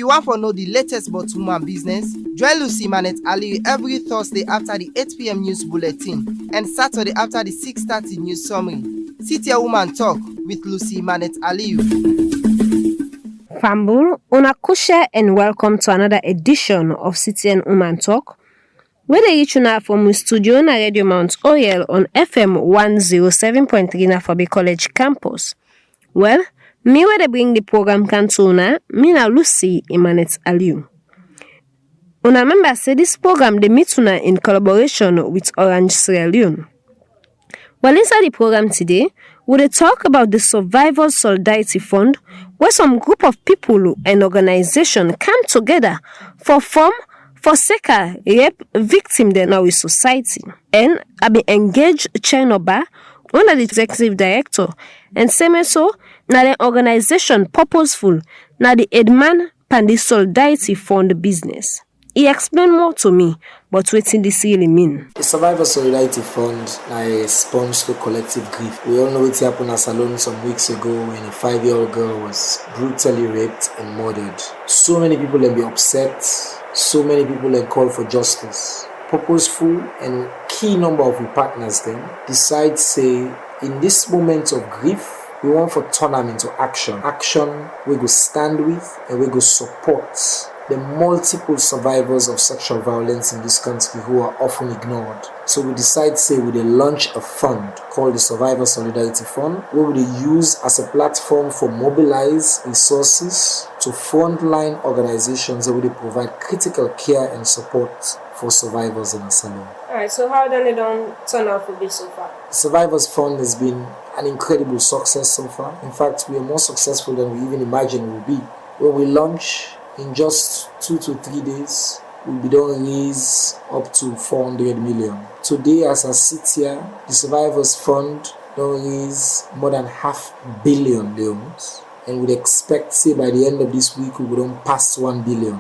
you want to know the latest about woman business, join Lucy Emmanette Alieu every Thursday after the 8 p.m. news bulletin and Saturday after the 6:30 news summary. Sit here, Uman Tok with Lucy Emmanette Alieu. Fambul, unakusha and welcome to another edition of City and Uman Tok. Where they reach you from studio na Radio Mount Oyel on FM 107.3 na Fobe College campus. Well, me where they bring the program Kantuna, me na Lucy Emmanette Alieu. Una remember say this program they meet una in collaboration with Orange Sierra Leone. Well, inside the program today, we'll talk about the Survivors Solidarity Fund, where some group of people and organization come together for sake rape victim in our society. And I be engaged Chenoba, one of the executive director, and same so na the organization purposeful na the Edman Pandi Solidarity Fund business. He explained more to me, but what did this really mean? The Survivor Solidarity Fund is a sponge to collective grief. We all know what happened at Salon some weeks ago when a 5-year-old girl was brutally raped and murdered. So many people have been upset, so many people have called for justice. Purposeful and key number of partners then decide say in this moment of grief, we want to turn them into action. Action we go stand with and we go support the multiple survivors of sexual violence in this country who are often ignored. So we decide, say, we will launch a fund called the Survivor Solidarity Fund, where we will use as a platform for mobilize resources to frontline organizations that will provide critical care and support for survivors in Asylum. Alright, so how done it turn out to be so far? The Survivors Fund has been an incredible success so far. In fact, we are more successful than we even imagined we will be. When we launch, in just 2 to 3 days, we'll be done raise up to 400 million. Today, as I sit here, the Survivors Fund don't raise more than $500 million loans, and we'd expect, say, by the end of this week, we will don't pass 1 billion.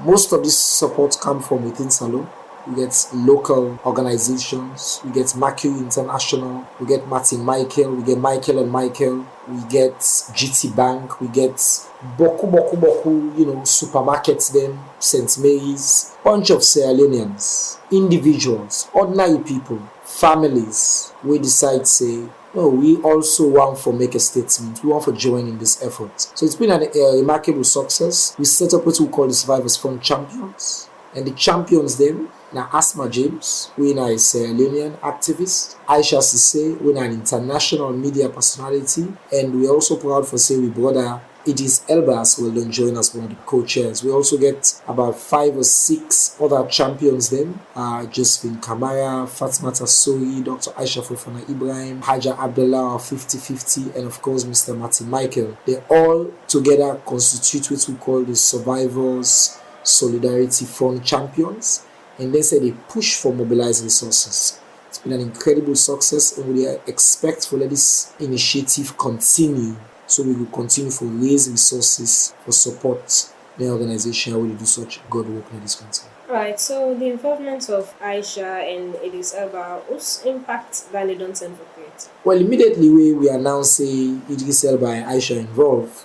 Most of this support come from within Salon. We get local organizations, we get Mercury International, we get Martin Michael, we get Michael and Michael, we get GT Bank, we get boku, supermarkets them, St. Mary's, bunch of Sierra Leoneans, individuals, ordinary people, families, we decide say, no, we also want to make a statement. We want to join in this effort. So it's been a remarkable success. We set up what we call the Survivors Fund Champions. And the champions then, now Asma James, we are a Sierra Leonean activist. Aisha Sise, we are an international media personality. And we're also proud for say we brother Idris Elbas will then join us one of the co-chairs. We also get about 5 or 6 other champions then. Josephine Kamara, Fatmata Sori, Dr. Aisha Fofana Ibrahim, Haja Abdullah, 50-50, and of course Mr. Martin Michael. They all together constitute what we call the Survivors Solidarity Fund Champions. And they say they push for mobilizing resources. It's been an incredible success, and we expect to let this initiative continue. So we will continue to raise resources for support the organization who will do such good work in this country. Right, so the involvement of Aisha and Idris Elba, whose impact that they don't tend to create? Well, immediately we announce Idris Elba and Aisha involved,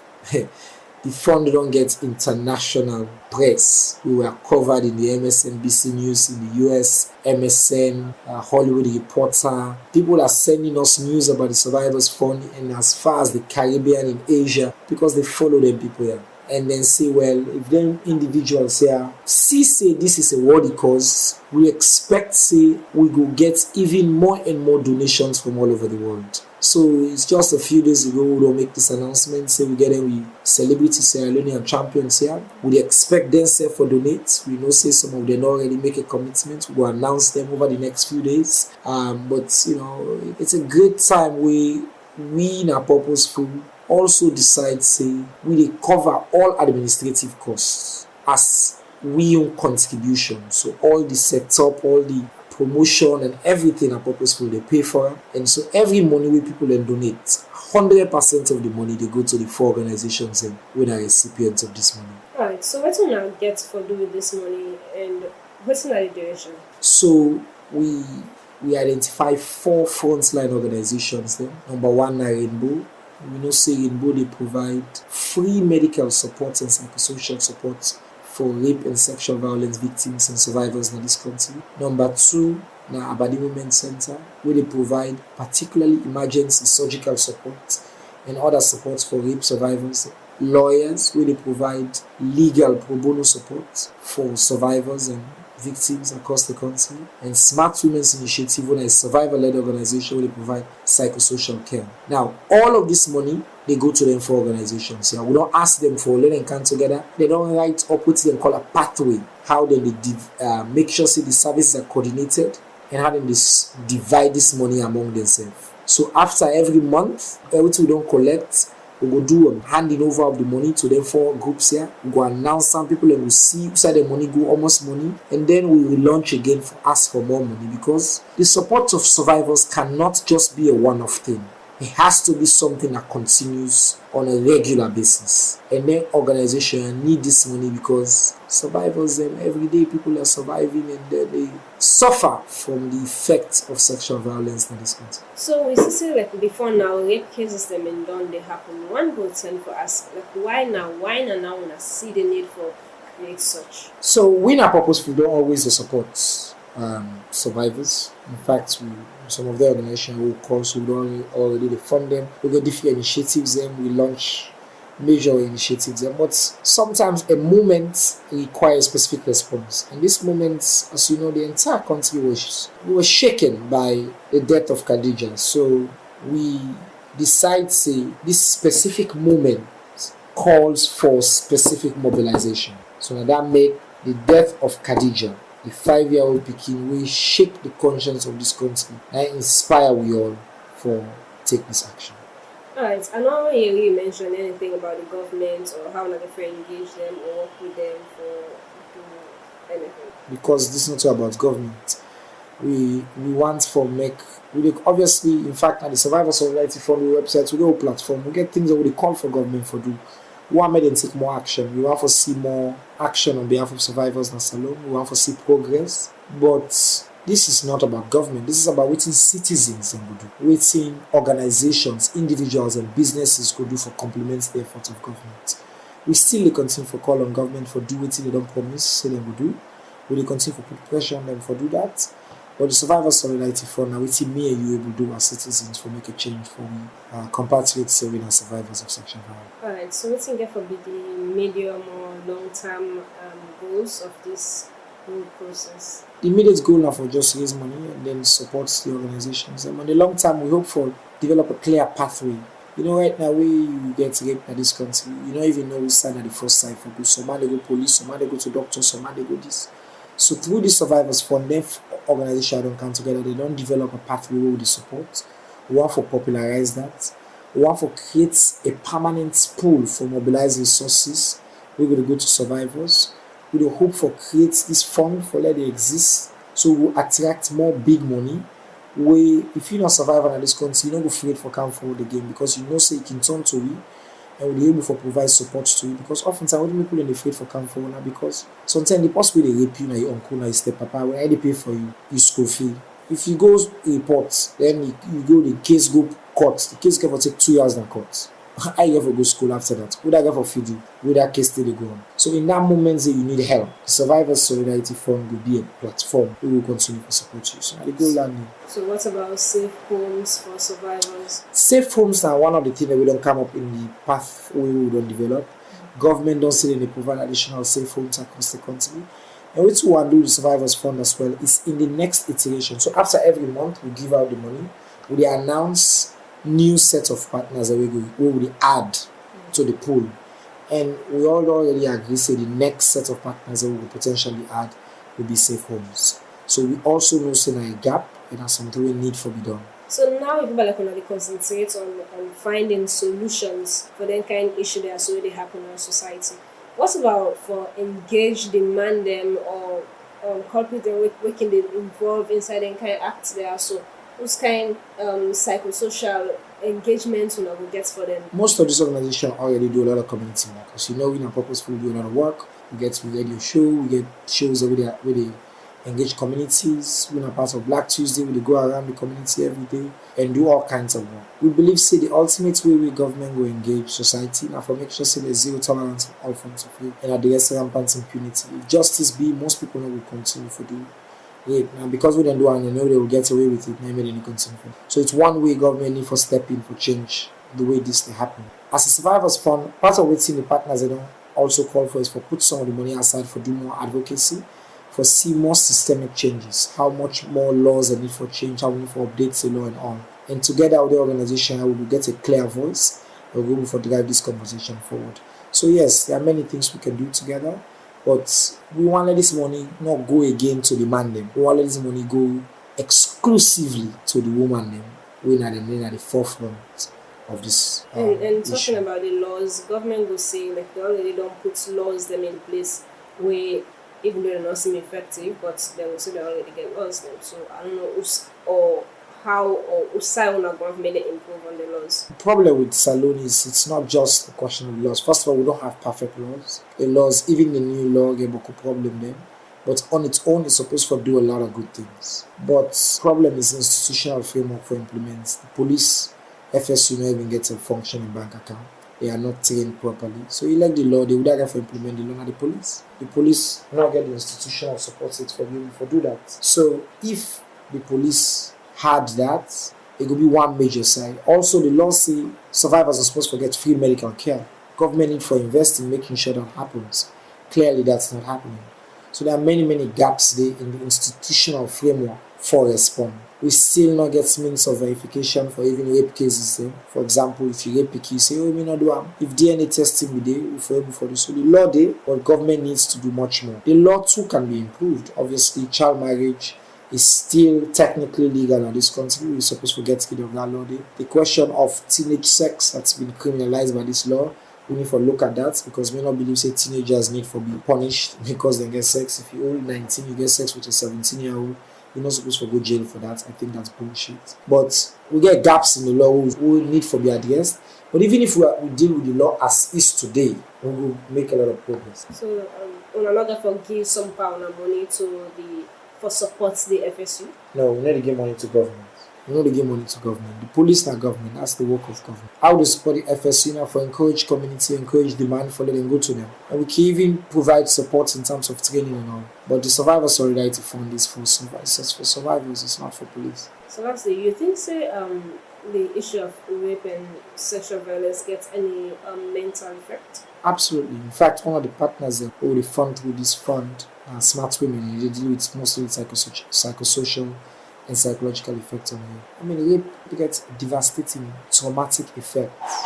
the fund don't get international press. We were covered in the MSNBC News in the US, MSN, Hollywood Reporter. People are sending us news about the Survivors Fund and as far as the Caribbean in Asia because they follow them people here. And then say, well, if them individuals here say this is a worthy cause, we expect say we go get even more and more donations from all over the world. So it's just a few days ago we don't make this announcement, say we get them celebrity Sierra Leonean champions here. We expect them say for donate. We know say some of them already make a commitment. We will announce them over the next few days. But you know, it's a great time we in our purposeful also decide say we cover all administrative costs as we own contribution. So all the setup, all the promotion and everything are purposeful, they pay for it. And so every money we people then donate, 100% of the money they go to the 4 organizations and we are recipients of this money. Alright, so what do you get for do with this money and what's in the duration? So we identify 4 frontline organizations then. Number 1 na Rainbow, We know say Rainbow they provide free medical support and psychosocial support for rape and sexual violence victims and survivors in this country. Number 2, na Abadi Women's Center, where they provide particularly emergency surgical support and other supports for rape survivors. Lawyers, where they provide legal pro bono support for survivors and victims across the country. And Smart Women's Initiative, when a survivor-led organization where they provide psychosocial care. Now, all of this money, they go to them for organizations. Yeah? We don't ask them for let them come together. They don't write up what they call a pathway. How then they make sure say the services are coordinated and how then they divide this money among themselves. So after every month, everything we don't collect, we go do a handing over of the money to them 4 groups here. We go announce some people and we see who the money go, almost money. And then we will launch again for ask for more money, because the support of survivors cannot just be a one-off thing. It has to be something that continues on a regular basis. And then organization need this money because survivors, every day people are surviving and they suffer from the effects of sexual violence in this country. So we see like before now, rape cases them in done they happen. One good thing for us, like why now when I see the need for create such. So we are purposeful don't always support survivors. In fact, some of the organizations will call, so we don't already fund them. We get different initiatives and we launch major initiatives. But sometimes a movement requires specific response. And this movement, as you know, the entire country was shaken by the death of Khadija. So we decide say this specific movement calls for specific mobilization. So that make the death of Khadija, the 5-year-old Pekin, will shake the conscience of this country and inspire we all for take this action. Alright, I don't hear you mention anything about the government or how like if you engage them or work with them for do anything. Because this is not about government. We want for obviously, in fact, at the Survivor Solidarity Fund website, we get a platform, we get things that we call for government for do. We want them take more action. We want to see more action on behalf of survivors in Salon. We want to see progress. But this is not about government. This is about what citizens can do. What organizations, individuals and businesses could do for complement the efforts of government. We still continue to call on government for do what they don't promise, say they will do. We continue to put pressure on them for do that. But the Survivor Solidarity Fund, now we me and you able to do as citizens for make a change for compatriots serving as survivors of sexual violence. Alright, so what's in there for the medium or long-term goals of this whole process? The immediate goal now for just raise money and then support the organizations. And on the long term, we hope for develop a clear pathway. You know, right now, we get raped in this country. You don't even know who stand at the first side for good. Some they go police, some they go to doctors, some they go this. So through the Survivors Fund, them organizations don't come together. They don't develop a pathway with the support. We want to popularize that. We want to create a permanent pool for mobilizing resources. We're going to go to survivors. We will hope for create this fund for let it exist, so we'll attract more big money. Where if you're not survivor in this country, you're not afraid for come forward again because you know say you can turn to it and we'll be able to provide support to you. Because oftentimes when people are afraid for come forward now, because sometimes the possible they rape you, now your uncle, now your step papa, when they pay for you school fee. If you go report, then you go the case go court. The case can take 2 years in court. I ever go school after that? Would I go for feeding? Would that case still go on? So in that moment that you need help, the Survivors Solidarity Fund will be a platform. We will continue to support you. So I go learning. So what about safe homes for survivors? Safe homes are one of the things that we don't come up in the path we don't develop. Mm-hmm. Government don't say they provide additional safe homes across the country. And what we want to do the Survivors Fund as well is in the next iteration. So after every month we give out the money, we announce new set of partners that we will add to the pool, and we all already agree say the next set of partners that we will potentially add will be safe homes. So we also know say a gap and that's something we need for be done. So now if people like concentrate on finding solutions for the kind of issue that are already happen in our society. What about for engage, demand them or culprit them we can they involve inside any kind of acts there? So whose kind psychosocial engagement we get for them? Most of these organizations already do a lot of community work. Because we are purposeful, do a lot of work. We get radio show, we get shows where they engage communities. We're part of Black Tuesday. We go around the community every day and do all kinds of work. We believe, say, the ultimate way we government will engage society now for make sure, say, there's zero tolerance for all forms of rape and address rampant impunity. If justice be, most people know will continue for the rape. Now, because we don't do it, they know they will get away with it. Maybe they continue for it. So it's one way government need for step in for change the way this will happen. As a survivors fund, part of what's in the partners they don't also call for is for put some of the money aside for do more advocacy, for see more systemic changes, how much more laws are need for change, how we need for updates the law and all. And together with the organization, we will get a clear voice and we'll go for drive this conversation forward. So yes, there are many things we can do together, but we want to let this money not go again to the man them. We want to let this money go exclusively to the woman them. We're at the forefront of this. And talking about the laws, government will say like they already don't put laws them in place where even though they're not seem effective, but they will say they already get laws them. So I don't know how government improve on the laws. The problem with Salone is it's not just a question of laws. First of all, we don't have perfect laws. The laws, even the new law, get a problem there. But on its own, it's supposed to do a lot of good things. But problem is institutional framework for implements. The police, FSU, not even get a functioning bank account. They are not trained properly. So you like the law, they would have to implement the law, not the police. The police not get the institutional support for being able to do that. So if the police had that, it could be one major side. Also, the law say survivors are supposed to get free medical care. Government need for investing, making sure that happens. Clearly, that's not happening. So there are many gaps there in the institutional framework for respond. We still not get means of verification for even rape cases. For example, if you rape a kid, say, oh, we not do them. If DNA testing we do, we for able for this. So the law there, but government needs to do much more. The law too can be improved. Obviously, child marriage is still technically legal in this country. We're supposed to get rid of that law there. The question of teenage sex that's been criminalized by this law, we need to look at that because we not believe say teenagers need to be punished because they get sex. If you're only 19, you get sex with a 17-year-old. You're not supposed to go jail for that. I think that's bullshit. But we get gaps in the law we need to be addressed. But even if we deal with the law as is today, we will make a lot of progress. So, we're not going to give some pound of money for support the FSU? No, we need to give money to government. We need to give money to government. The police not government. That's the work of government. How to support the FSU now for encourage community, encourage demand for them go to them. And we can even provide support in terms of training and all. But the Survivor Solidarity Fund is for survivors. It's for survivors. It's not for police. So lastly, you think the issue of rape and sexual violence gets any mental effect? Absolutely. In fact, one of the partners that hold the fund through this fund, Smart Women, they deal with mostly with psychosocial and psychological effects on you. I mean, rape gets devastating, traumatic effects.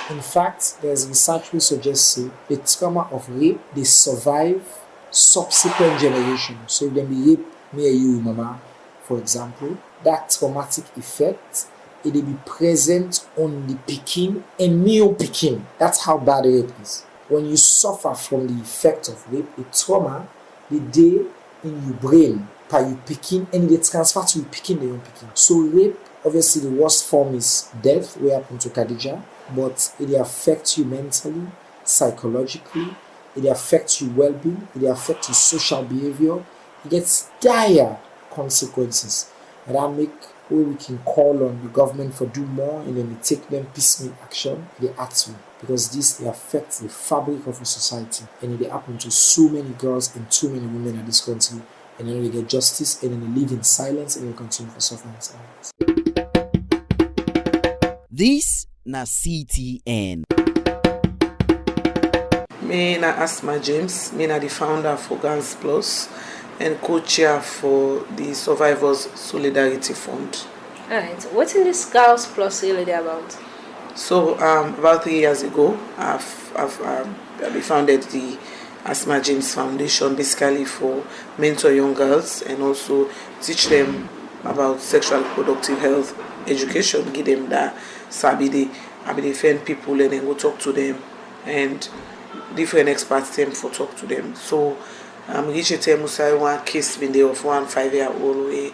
In fact, there's research which suggests the trauma of rape, they survive subsequent generations. So if they be rape me and you, mama, for example, that traumatic effect, it will be present on the pikin and me on pikin. That's how bad rape is. When you suffer from the effect of rape, the trauma, the day in your brain, by you picking, and they transfer to you picking the young picking. So rape, obviously the worst form is death, what happened to Khadija, but it affects you mentally, psychologically, it affects your well-being, it affects your social behavior, it gets dire consequences. And that make where we can call on the government for do more and then they take them piecemeal action, they act to. Because this affects the fabric of a society and it happens to so many girls and too many women in this country. And then they get justice, and then they live in silence, and they continue to suffer in silence. This na CTN. Me na Asma James, me na the founder for Gans Plus and co-chair for the Survivors Solidarity Fund. Alright, what's in this Girls Plus really about? So about 3 years ago, I've founded the Asma James Foundation, basically for mentor young girls and also teach them about sexual reproductive health education, give them that sabi they defend people and then go talk to them and different experts them for talk to them. So reach a time one case been there of 1 5-year-old way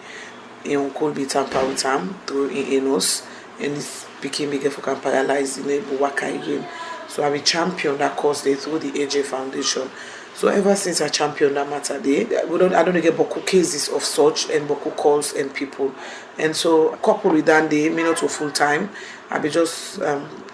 in uncle be tamper with him through in anus and this became bigger for can paralyze in a waka again. So I be champion that cause they through the AJ Foundation. So ever since I championed that matter, I don't get beaucoup cases of such and beaucoup calls and people. And so coupled with that, me not to full time, I be just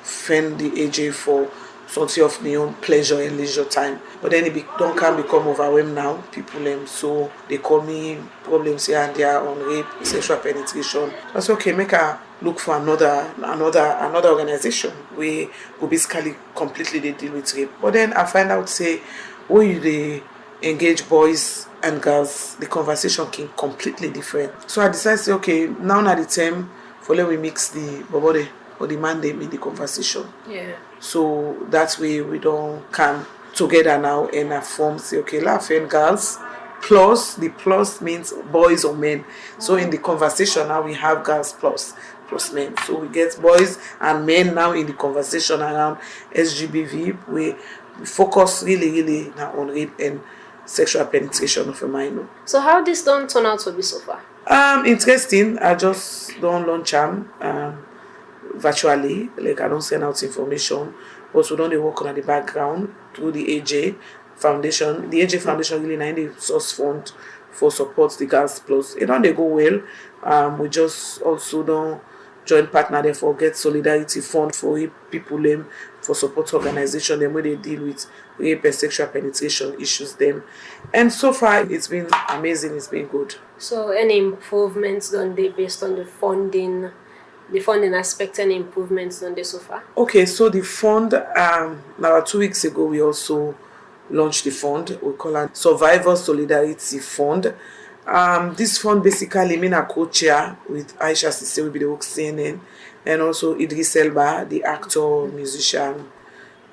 fend the AJ for something of my own pleasure and leisure time. But then don't can become overwhelmed now. People so they call me problems here and there on rape, sexual penetration. That's okay, make a look for another organization where go basically completely they deal with rape. But then I find out say when they engage boys and girls, the conversation can completely different. So I decided say okay, now not the time for let we mix the body or the man them in the conversation. Yeah. So that way we don't come together now and form say okay, laugh and girls. Plus the plus means boys or men. So in the conversation now we have girls plus men. So we get boys and men now in the conversation around SGBV. We focus really now on rape and sexual penetration of a minor. So how this don't turn out to be so far? Interesting. I just don't launch them virtually. Like I don't send out information, but we don't dey work on the background through the AJ Foundation. The AJ Foundation really na the source fund for support the Girls Plus. It don't dey go well. We just also don't join partner there for get solidarity fund for people them for support organization them where they deal with rape and sexual penetration issues them. And so far it's been amazing, it's been good. So any improvements done they based on the funding aspect, any improvements done there so far? Okay, so the fund now 2 weeks ago we also launched the fund. We call it Survivor Solidarity Fund. This fund basically mean a co-chair with Aisha Sise, will be the work CNN, and also Idris Elba, the actor, musician,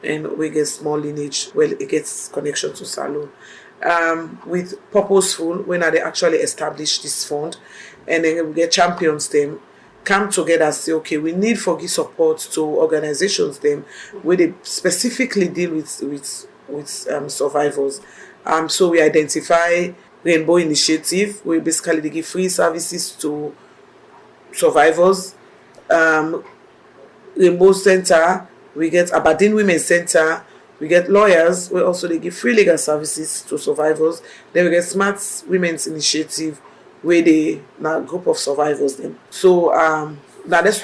and we get small lineage. Well, it gets connection to Salon. With purposeful when they actually establish this fund, and then we get champions them come together and say okay, we need for give support to organizations them where they specifically deal with survivors. So we identify Rainbow Initiative, we basically they give free services to survivors. Rainbow Center, we get Aberdeen Women's Center, we get lawyers, we also they give free legal services to survivors. Then we get Smart Women's Initiative, where they now group of survivors them. So now that's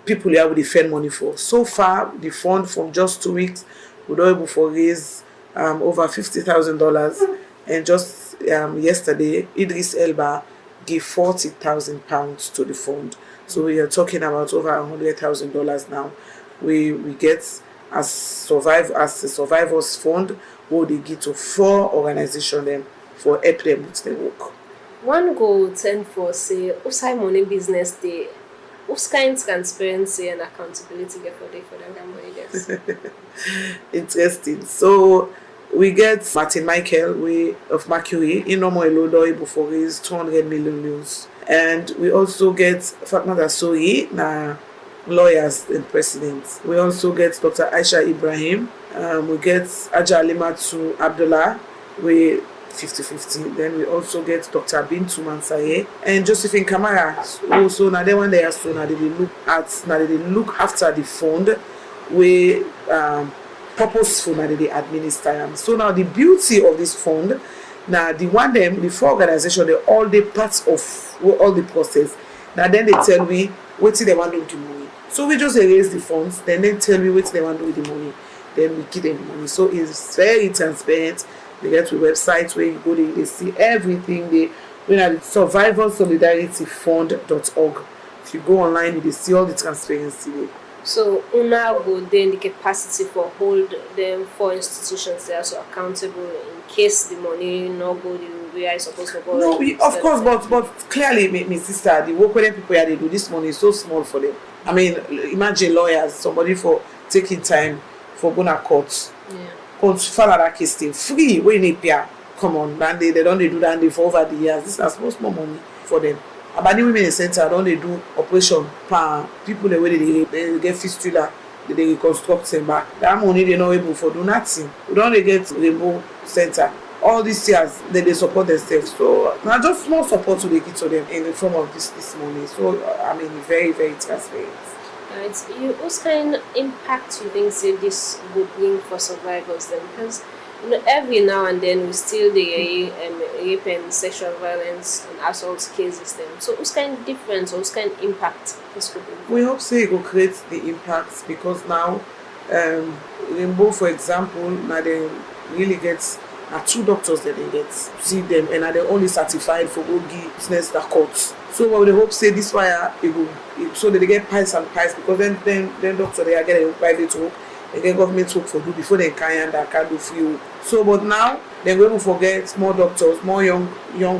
people here with the fund money for. So far the fund from just 2 weeks we were able to raise over $50,000, and just yesterday Idris Elba gave £40,000 to the fund. So we are talking about over $100,000 now. We get as a survivors fund where they give to 4 organizations them for help them with their work. One go tend for say Usai money business day. What's kind of transparency and accountability get for them money guys? Interesting. So we get Martin Michael of Mercury in normal loader able for raise 200 million euros. And we also get Fatma Dasori, na lawyers and presidents. We also get Dr. Aisha Ibrahim. We get Aja Alimatu Abdullah. We 50-50. Then we also get Dr. Bintu Mansaye and Josephine Kamara. Also, now they one they are so now they look after the fund we purposeful now they administer them. So now the beauty of this fund, now the 4 organizations, they all the parts of all the process. Now then they tell me what they want to do with the money. So we just raise the funds, then they tell me what they want to do with the money. Then we give them the money. So it's very transparent. They get to websites where you go, they see everything. They at survivalsolidarity.fund.org. If you go online, you see all the transparency there. So una go then the capacity for hold them 4 institutions they are so accountable in case the money no go the way I supposed to go. No, of course, but clearly, my sister, the work when people they do this money is so small for them. I mean, imagine lawyers, somebody for taking time for going to court. Yeah. Court file that case thing free when they pay. Come on, and they don't do that for over the years. This is supposed more money for them. Aberdeen Women's Center don't they do operation per people the way they get fistula, they reconstruct them back. That money they not able for do nothing. We don't get Rainbow Center. All these years they support themselves. So now just small support to they give to them in the form of this money. So I mean very, very transparent. Right. What kind of impact you think say this will bring for survivors then? Because Every now and then we still the rape and sexual violence and assault cases them. So what's kind of difference or what's kind of impact this could be? We hope say it will create the impact because now Rainbow, for example, now they really get 2 doctors that they get see them and are they only certified for go give business the courts. So what we hope say this why it will so that they get pies and pies because then doctor they are getting private work, they get government work for do before they can do free work. So but now they're going to forget more doctors, more young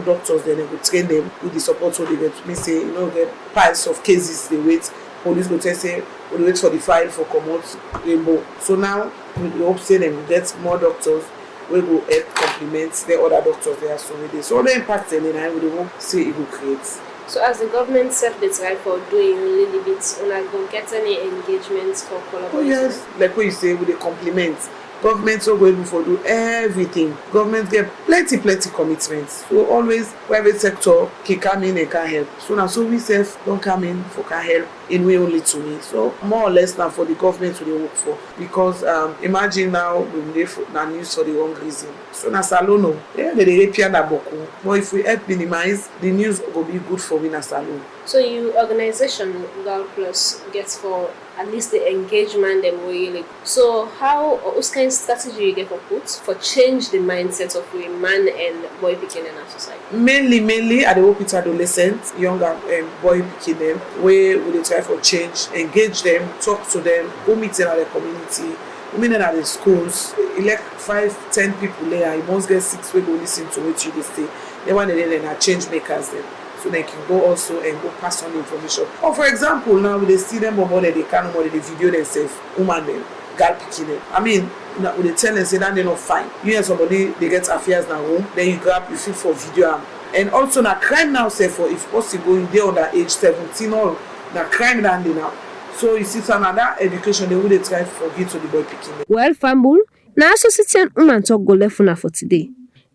doctors, then they will train them with the support so they get me say, get piles of cases they wait. Police go tell say we wait for the file for commot Rainbow. So now we hope say them get more doctors we go help complement the other doctors they are so with. So the impact and then we hope say it will create. So as the government set the try for doing a little bit, una go get any engagements for collaboration? Oh yes, like what you say with the complement. Government so going for do everything. Government get plenty commitments. So always private sector can come in and can help. So now so we self don't come in for can help in way only to me. So more or less now for the government to work for. Because imagine now we na news for the wrong reason. So na salon yeah, they repair na boku. But if we help minimize, the news will be good for we na salon. So you organization Gal Plus gets for at least the engagement them really. So how or what kind of strategy you get for put for change the mindset of a man and boy picking in our society? Mainly I dey work with adolescents, younger boy picking them, where we dey try for change, engage them, talk to them, go meet them at the community, women at the schools, elect 5-10 people there, you must get 6 wey go listen to what you dey say. Then one day then are change makers them. So they can go also and go pass on the information. Or for example, now they see them more they can't more they video themselves, woman them, girl picking them. I mean, now when they tell them say that they're not fine. You hear somebody they get affairs now home, then you grab you fit for video and also now crime now say for if possible in there under age 17 or now crime than they now. So you see some other education they would try to give to the boy picking them. Well, Fambul, now Association Uman Tok go left for today.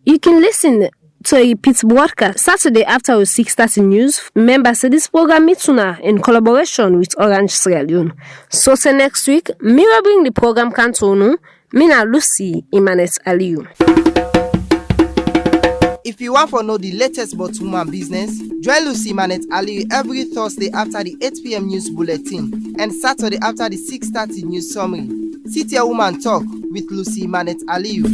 You can listen to a repeat broadcast Saturday after 6:30 news. Remember, say this program meets in collaboration with Orange Sierra Leone. So say next week, me will bring the program Kantonu, Mina Lucy, Emmanette Alieu. If you want to know the latest about woman business, join Lucy Emmanette Alieu every Thursday after the 8 p.m. news bulletin and Saturday after the 6:30 news summary. Sit here, Uman Talk with Lucy Emmanette Alieu.